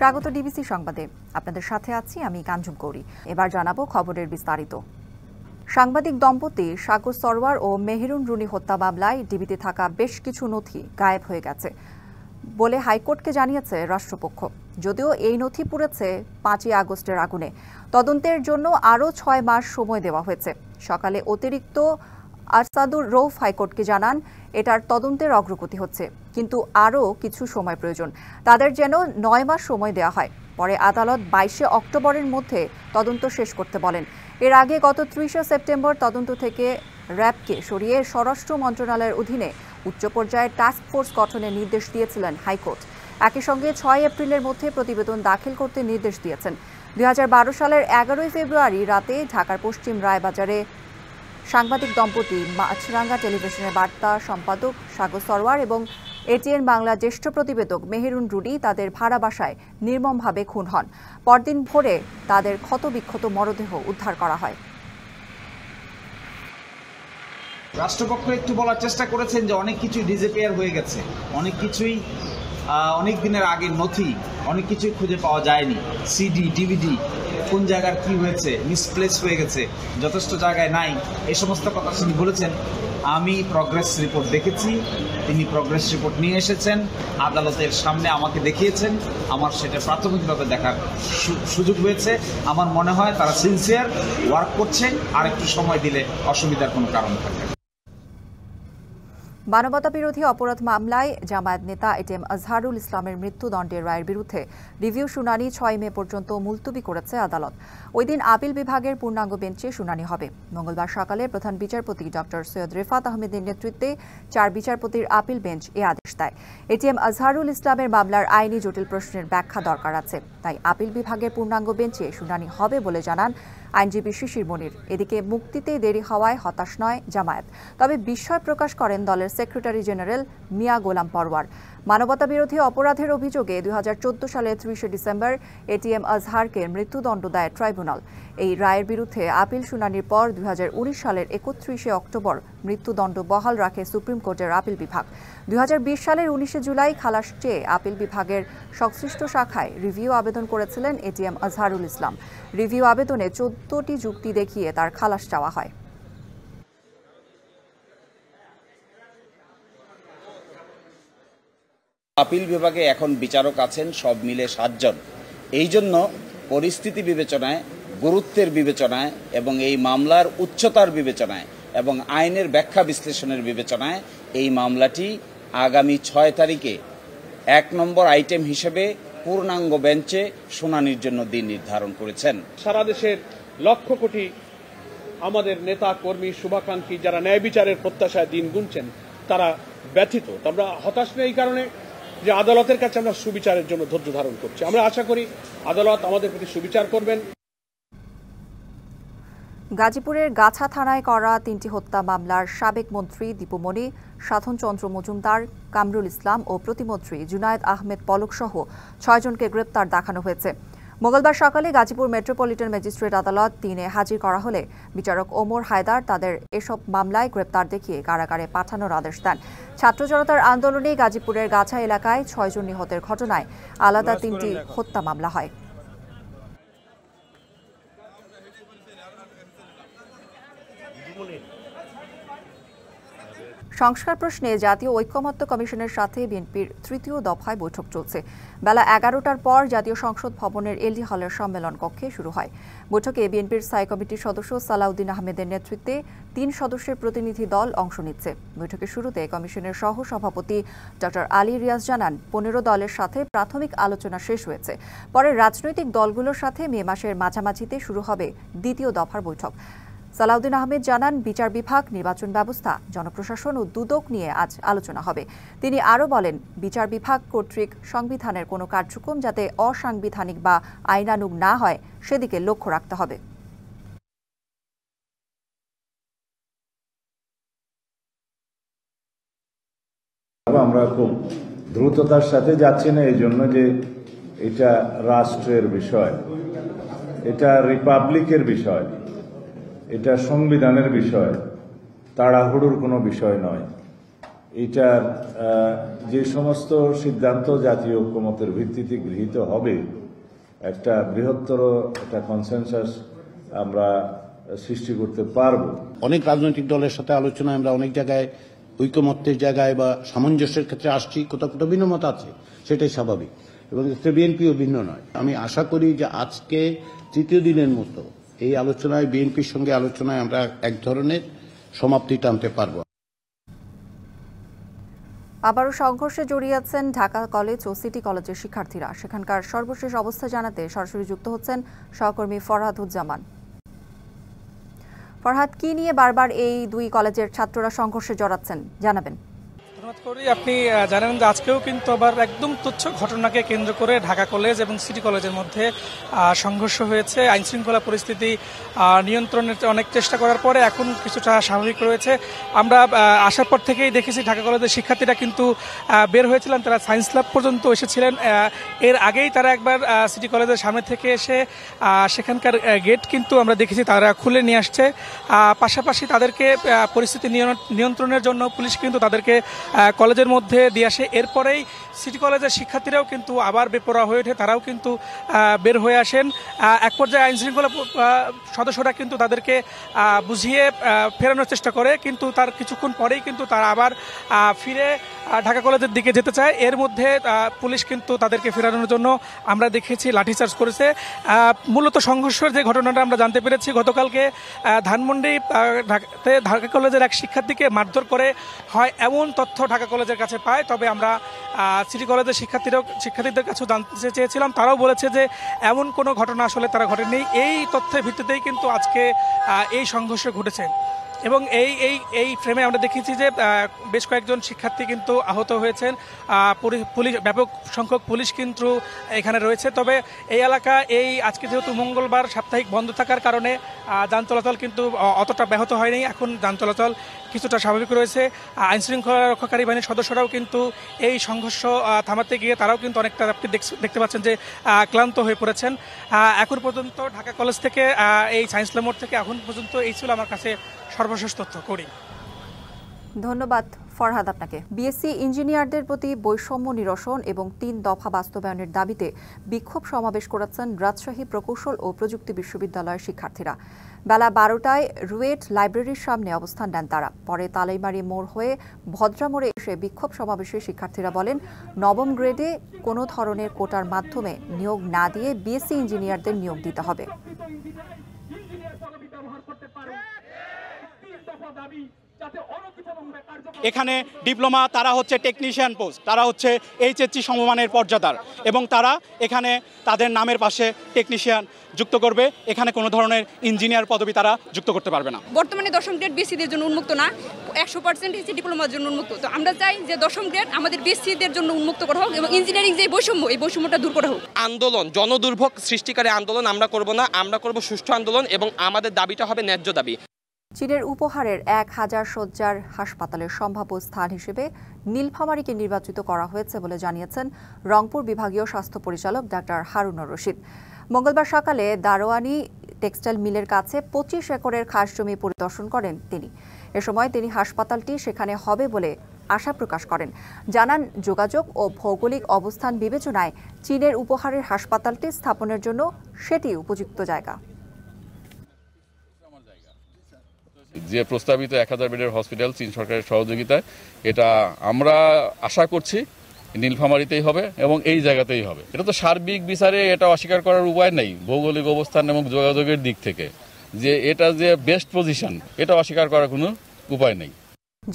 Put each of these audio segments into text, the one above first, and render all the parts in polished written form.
স্বাগত ডিবিসি সংবাদে। আপনাদের সাথে আছি আমি কাঞ্চন কৌরি। এবার জানাবো খবরের বিস্তারিত। সাংবাদিক দম্পতি সাগর সরওয়ার ও মেহেরুন রুনি হত্যা মামলায় ডিবিতে থাকা বেশ কিছু নথি গায়েব হয়ে গেছে বলে হাইকোর্টকে জানিয়েছে রাষ্ট্রপক্ষ। যদিও এই নথি পুড়েছে 5ই আগস্টের আগুনে। তদন্তের জন্য আরও 6 মাস সময় দেওয়া হয়েছে। সকালে অতিরিক্ত আরসাদুর রৌফ হাইকোর্টকে জানান এটার তদন্তের অগ্রগতি হচ্ছে, কিন্তু আরও কিছু সময় প্রয়োজন। তাদের যেন 9 মাস সময় দেওয়া হয়। পরে আদালত 22শে অক্টোবরের মধ্যে তদন্ত শেষ করতে বলেন। এর আগে গত 30শে সেপ্টেম্বর তদন্ত থেকে র্যাবকে সরিয়ে স্বরাষ্ট্র মন্ত্রণালয়ের অধীনে উচ্চ পর্যায়ের টাস্ক ফোর্স গঠনের নির্দেশ দিয়েছিলেন হাইকোর্ট। একই সঙ্গে 6 এপ্রিলের মধ্যে প্রতিবেদন দাখিল করতে নির্দেশ দিয়েছেন। 2012 সালের 11 ফেব্রুয়ারি রাতে ঢাকার পশ্চিম রায়বাজারে সাংবাদিক দম্পতি মাছরাঙ্গা টেলিভিশনের বার্তা সম্পাদক সাগর সরওয়ার এবং এটিএন বাংলা জ্যেষ্ঠ প্রতিবেদক মেহেরুন রুনি তাদের ভাড়া বাসায় নির্মমভাবে খুন হন। পরদিন ভোরে তাদের ক্ষতবিক্ষত মরদেহ উদ্ধার করা হয়। রাষ্ট্রপক্ষ একটু বলার চেষ্টা করেছেন যে অনেক কিছুই ডিসঅ্যাপিয়ার হয়ে গেছে, অনেক কিছুই অনেক দিনের আগের নথি, অনেক কিছুই খুঁজে পাওয়া যায়নি। সিডি, ডিভিডি কোন জায়গার কি হয়েছে, মিসপ্লেস হয়ে গেছে, যথেষ্ট জায়গায় নাই, এই সমস্ত কথা তিনি বলেছেন। আমি প্রগ্রেস রিপোর্ট দেখেছি, তিনি প্রগ্রেস রিপোর্ট নিয়ে এসেছেন, আদালতের সামনে আমাকে দেখিয়েছেন। আমার সেটা প্রাথমিকভাবে দেখার সুযোগ হয়েছে। আমার মনে হয় তারা সিনসিয়ার ওয়ার্ক করছে, আর একটু সময় দিলে অসুবিধার কোনো কারণ থাকবে। মানবতা বিরোধী অপরাধ মামলায় জামায়াত নেতা এটিএম আজহারুল ইসলামের মৃত্যুদণ্ডের রায়ের বিরুদ্ধে রিভিউ শুনানি 6 মে পর্যন্ত মুলতবি করেছে আদালত। ওই দিন আপিল বিভাগের পূর্ণাঙ্গ বেঞ্চে শুনানি হবে। মঙ্গলবার সকালে প্রধান বিচারপতি ডক্টর সৈয়দ রেফাত আহমেদের নেতৃত্বে 4 বিচারপতির আপিল বেঞ্চ এ আদেশ দেয়। এটিএম আজহারুল ইসলামের মামলার আইনি জটিল প্রশ্নের ব্যাখ্যা দরকার আছে, তাই আপিল বিভাগের পূর্ণাঙ্গ বেঞ্চে শুনানি হবে বলে জানান আইনজীবী শিশির মনির। এদিকে মুক্তিতে দেরি হওয়ায় হতাশ নয় জামায়াত, তবে বিস্ময় প্রকাশ করেন দলের সেক্রেটারি জেনারেল মিয়া গোলাম পরওয়ার। মানবতা বিরোধী অপরাধের অভিযোগে 2014 সালের 30শে ডিসেম্বর এটিএম আজহারকে মৃত্যুদণ্ড দেয় ট্রাইব্যুনাল। এই রায়ের বিরুদ্ধে আপিল শুনানির পর 2019 সালের 31শে অক্টোবর মৃত্যুদণ্ড বহাল রাখে সুপ্রিম কোর্টের আপিল বিভাগ। 2020 সালের 19শে জুলাই খালাস চেয়ে আপিল বিভাগের সংশ্লিষ্ট শাখায় রিভিউ আবেদন করেছিলেন এটিএম আজহারুল ইসলাম। রিভিউ আবেদনে 14টি যুক্তি দেখিয়ে তার খালাস চাওয়া হয়। আপিল বিভাগে এখন বিচারক আছেন সব মিলে 7 জন। এই জন্য পরিস্থিতি বিবেচনায়, গুরুত্বের বিবেচনায় এবং এই মামলার উচ্চতার বিবেচনায় এবং আইনের ব্যাখ্যা বিশ্লেষণের বিবেচনায় এই মামলাটি আগামী 6 তারিখে 1 নম্বর আইটেম হিসেবে পূর্ণাঙ্গ বেঞ্চে শুনানির জন্য দিন নির্ধারণ করেছেন। সারা দেশের লক্ষ কোটি আমাদের নেতা কর্মী শুভাকাঙ্ক্ষী যারা ন্যায় বিচারের প্রত্যাশায় দিন গুনছেন তারা ব্যথিত। আমরা হতাশ নেই এই কারণে যে আদালতের কাছে আমরা সুবিচারের জন্য ধৈর্য ধারণ করছি। আমরা আশা করি আদালত আমাদের প্রতি সুবিচার করবেন। গাজীপুরের গাছা থানায় করা 3টি হত্যা মামলার সাবেক মন্ত্রী দীপু মনি, সাধন চন্দ্র মজুমদার, কামরুল ইসলাম ও প্রতিমন্ত্রী জুনায়েদ আহমেদ পলক সহ 6 জনকে গ্রেপ্তার দেখানো হয়েছে। মঙ্গলবার সকালে গাজীপুর মেট্রোপলিটন ম্যাজিস্ট্রেট আদালত 3-এ হাজির করা হলে বিচারক ওমর হায়দার তাদের এসব মামলায় গ্রেপ্তার দেখিয়ে কারাগারে পাঠানোর আদেশ দেন। ছাত্র জনতার আন্দোলনে গাজীপুরের গাছা এলাকায় 6 জন নিহতের ঘটনায় আলাদা 3টি হত্যা মামলা হয়। সংস্কার প্রশ্নে জাতীয় ঐকমত্য কমিশনের সাথে বিএনপির 3য় দফায় বৈঠক চলছে। বেলা 11টার পর জাতীয় সংসদ ভবনের এলডি হলের সম্মেলন কক্ষে শুরু হয়। বৈঠকে বিএনপির স্থায়ী কমিটির সদস্য সালাউদ্দিন আহমেদের নেতৃত্বে 3 সদস্যের প্রতিনিধি দল অংশ নিচ্ছে। বৈঠকের শুরুতে কমিশনের সহ সভাপতি ডক্টর আলী রিয়াজ জানান 15 দলের সাথে প্রাথমিক আলোচনা শেষ হয়েছে। পরে রাজনৈতিক দলগুলোর সাথে মে মাসের মাঝামাঝিতে শুরু হবে 2য় দফার বৈঠক। সালাউদ্দিন আহমেদ জানান বিচার বিভাগ, নির্বাচন ব্যবস্থা, জনপ্রশাসন ও দুদক নিয়ে আজ আলোচনা হবে। তিনি আরও বলেন, বিচার বিভাগ কর্তৃক সংবিধানের কোনো কার্যক্রম যাতে অসাংবিধানিক বা আইনানুগ না হয় সেদিকে লক্ষ্য রাখতে হবে। আমরা খুব দ্রুততার সাথে যাচ্ছি না এই জন্য যে এটা রাষ্ট্রের বিষয়, এটা রিপাবলিকের বিষয়, এটা সংবিধানের বিষয়, তাড়াহুড়োর কোনো বিষয় নয়। এটার যে সমস্ত সিদ্ধান্ত জাতীয় ঐক্যমতের ভিত্তিতে গৃহীত হবে, একটা বৃহত্তর একটা কনসেনসাস আমরা সৃষ্টি করতে পারব। অনেক রাজনৈতিক দলের সাথে আলোচনায় আমরা অনেক জায়গায় ঐকমত্যের জায়গায় বা সামঞ্জস্যের ক্ষেত্রে আসছি, কোথাও কোথাও ভিন্নমত আছে, সেটাই স্বাভাবিক, এবং বিএনপিও ভিন্ন নয়। আমি আশা করি যে আজকে তৃতীয় দিনের মতো এই আলোচনায় বিএনপির সঙ্গে আলোচনায় আমরা এক ধরনের সমাপ্তি টানতে পারব। আবারও সংঘর্ষে জড়িয়েছেন ঢাকা কলেজ ও সিটি কলেজের শিক্ষার্থীরা। সেখানকার সর্বশেষ অবস্থা জানাতে সরাসরি যুক্ত হচ্ছেন সহকর্মী ফরহাদুজ্জামান। ফরহাদ, কি নিয়ে বারবার এই দুই কলেজের ছাত্ররা সংঘর্ষে জড়াচ্ছেন জানাবেন। আপনি জানেন যে আজকেও কিন্তু আবার একদম তুচ্ছ ঘটনাকে কেন্দ্র করে ঢাকা কলেজ এবং সিটি কলেজের মধ্যে সংঘর্ষ হয়েছে। আইনশৃঙ্খলা পরিস্থিতি নিয়ন্ত্রণের অনেক চেষ্টা করার পরে এখন কিছুটা স্বাভাবিক রয়েছে। আমরা আসার পর থেকেই দেখেছি ঢাকা কলেজের শিক্ষার্থীরা কিন্তু বের হয়েছিলেন, তারা সায়েন্স ল্যাব পর্যন্ত এসেছিলেন। এর আগেই তারা একবার সিটি কলেজের সামনে থেকে এসে সেখানকার গেট কিন্তু আমরা দেখেছি তারা খুলে নিয়ে আসছে। পাশাপাশি তাদেরকে পরিস্থিতি নিয়ন্ত্রণের জন্য পুলিশ কিন্তু তাদেরকে কলেজের মধ্যে দিয়ে আসে। এরপরেই সিটি কলেজের শিক্ষার্থীরাও কিন্তু আবার বেপরোয়া হয়ে ওঠে, তারাও কিন্তু বের হয়ে আসেন। এক পর্যায়ে আইনশৃঙ্খলা সদস্যরা কিন্তু তাদেরকে বুঝিয়ে ফেরানোর চেষ্টা করে, কিন্তু তার কিছুক্ষণ পরেই কিন্তু তারা আবার ফিরে ঢাকা কলেজের দিকে যেতে চায়। এর মধ্যে পুলিশ কিন্তু তাদেরকে ফেরানোর জন্য আমরা দেখেছি লাঠিচার্জ করেছে। মূলত সংঘর্ষের যে ঘটনাটা আমরা জানতে পেরেছি, গতকালকে ধানমন্ডি ঢাকা কলেজের এক শিক্ষার্থীকে মারধর করে হয় এমন তথ্য ঢাকা কলেজের কাছে পায়। তবে আমরা সিটি কলেজের শিক্ষার্থীদের কাছেও জানতে চেয়েছিলাম, তারাও বলেছে যে এমন কোনো ঘটনা আসলে তারা ঘটেনি। এই তথ্যের ভিত্তিতেই কিন্তু আজকে এই সংঘর্ষ ঘটেছে। এবং এই ফ্রেমে আমরা দেখেছি যে বেশ কয়েকজন শিক্ষার্থী কিন্তু আহত হয়েছেন। পুলিশ, ব্যাপক সংখ্যক পুলিশ কিন্তু এখানে রয়েছে। তবে এই এলাকা আজকে যেহেতু মঙ্গলবার সাপ্তাহিক বন্ধ থাকার কারণে যান চলাচল কিন্তু অতটা ব্যাহত হয়নি। এখন যান চলাচল কিছুটা স্বাভাবিক রয়েছে। আইনশৃঙ্খলা রক্ষাকারী বাহিনীর সদস্যরাও কিন্তু এই সংঘর্ষ থামাতে গিয়ে তারাও কিন্তু অনেকটা আপনি দেখতে পাচ্ছেন যে ক্লান্ত হয়ে পড়েছেন। এখন পর্যন্ত ঢাকা কলেজ থেকে এই সায়েন্স ল্যাব মোড় থেকে এখন পর্যন্ত এই ছিল আমার কাছে সর্বশেষ তথ্য। করি ধন্যবাদ ফরহাদ আপনাকে। বিএসসি ইঞ্জিনিয়ারদের প্রতি বৈষম্য নিরসন এবং ৩ দফা বাস্তবায়নের দাবিতে বিক্ষোভ সমাবেশ করেছেন রাজশাহী প্রকৌশল ও প্রযুক্তি বিশ্ববিদ্যালয়ের শিক্ষার্থীরা। বেলা ১২টায় রুয়েট লাইব্রেরির সামনে অবস্থান নেন তারা। পরে তালাইমারি মোড় হয়ে ভদ্রা মোড়ে এসে বিক্ষোভ সমাবেশে শিক্ষার্থীরা বলেন, নবম গ্রেডে কোনো ধরনের কোটার মাধ্যমে নিয়োগ না দিয়ে বিএসসি ইঞ্জিনিয়ারদের নিয়োগ দিতে হবে। এখানে ডিপ্লোমা, তারা হচ্ছে টেকনিশিয়ান পোস্ট, তারা হচ্ছে এইচএসসি সমমানের পর্যাদার, এবং তারা এখানে তাদের নামের পাশে টেকনিশিয়ান যুক্ত করবে। এখানে কোনো ধরনের ইঞ্জিনিয়ার পদবি তারা যুক্ত করতে পারবে না। বর্তমানে দশম গ্রেড বিএসসিদের জন্য উন্মুক্ত না, 100% হচ্ছে ডিপ্লোমার জন্য উন্মুক্ত। তো আমরা চাই যে দশম গ্রেড আমাদের বিএসসিদের জন্য উন্মুক্ত করা হোক এবং ইঞ্জিনিয়ারিং যে বৈষম্য, এই বৈষম্যটা দূর করা হোক। আন্দোলন, জনদুর্ভোগ সৃষ্টিকারী আন্দোলন আমরা করব না, আমরা করব সুষ্ঠু আন্দোলন এবং আমাদের দাবিটা হবে ন্যায্য দাবি। চীনের উপহারের ১,০০০ শয্যার হাসপাতালের সম্ভাব্য স্থান হিসেবে নীলফামারীকে নির্বাচিত করা হয়েছে বলে জানিয়েছেন রংপুর বিভাগীয় স্বাস্থ্য পরিচালক ডাক্তার হারুনুর রশিদ। মঙ্গলবার সকালে দারোয়ানি টেক্সটাইল মিলের কাছে ২৫ একরের খাস জমি পরিদর্শন করেন তিনি। এ সময় তিনি হাসপাতালটি সেখানে হবে বলে আশা প্রকাশ করেন। জানান, যোগাযোগ ও ভৌগোলিক অবস্থান বিবেচনায় চীনের উপহারের হাসপাতালটি স্থাপনের জন্য সেটি উপযুক্ত জায়গা। যে প্রস্তাবিত ১,০০০ বেডের হসপিটাল চীন সরকারের সহযোগিতায়, এটা আমরা আশা করছি নীলফামারীতেই হবে এবং এই জায়গাতেই হবে। এটা তো সার্বিক বিচারে এটা অস্বীকার করার উপায় নেই, ভৌগোলিক অবস্থান এবং যোগাযোগের দিক থেকে যে এটা যে বেস্ট পজিশন, এটা অস্বীকার করার কোনো উপায় নেই।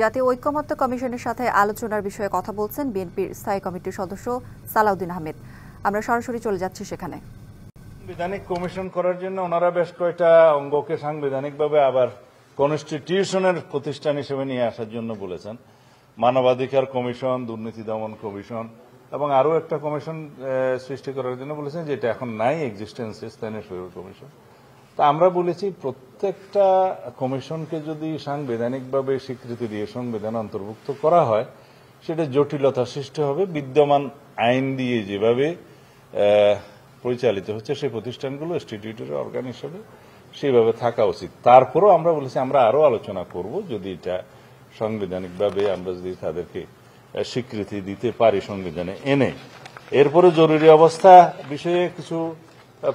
জাতীয় ঐকমত্য কমিশনের সাথে আলোচনার বিষয়ে কথা বলছেন বিএনপির স্থায়ী কমিটির সদস্য সালাউদ্দিন আহমেদ। আমরা সরাসরি চলে যাচ্ছি সেখানে। সাংবিধানিক কমিশন করার জন্য ওনারা বেশ কয়েকটা অঙ্গকে সাংবিধানিকভাবে আবার কনস্টিটিউশনের প্রতিষ্ঠান হিসেবে নিয়ে আসার জন্য বলেছেন। মানবাধিকার কমিশন, দুর্নীতি দমন কমিশন এবং আরও একটা কমিশন সৃষ্টি করার জন্য বলেছেন, যেটা এখন নাই এক্সিস্টেন্সে, স্থানীয় সরকার কমিশন। তা আমরা বলেছি প্রত্যেকটা কমিশনকে যদি সাংবিধানিকভাবে স্বীকৃতি দিয়ে সংবিধান অন্তর্ভুক্ত করা হয়, সেটা জটিলতা সৃষ্টি হবে। বিদ্যমান আইন দিয়ে যেভাবে পরিচালিত হচ্ছে সেই প্রতিষ্ঠানগুলো স্ট্যাটিউটরি অর্গান হিসেবে সেইভাবে থাকা উচিত। তারপরেও আমরা বলেছি আমরা আরো আলোচনা করব, যদি এটা সাংবিধানিকভাবে আমরা যদি তাদেরকে স্বীকৃতি দিতে পারি সংবিধানে এনে, এরপরে জরুরি অবস্থা বিষয়ে কিছু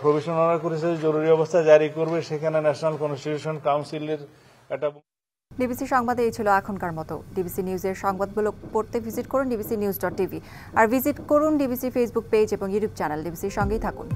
প্রভিশন ওনারা করেছে, জরুরি অবস্থা জারি করবে, সেখানে ন্যাশনাল কনস্টিটিউশন কাউন্সিলের একটা। ডিবিসি সংবাদে এই ছিল এখনকার মতো। ডিবিসি নিউজের সংবাদগুলো পড়তে ভিজিট করুন dbcnews.tv আর ভিজিট করুন ডিবিসি ফেসবুক পেজ এবং ইউটিউব চ্যানেল। ডিবিসির সঙ্গেই থাকুন।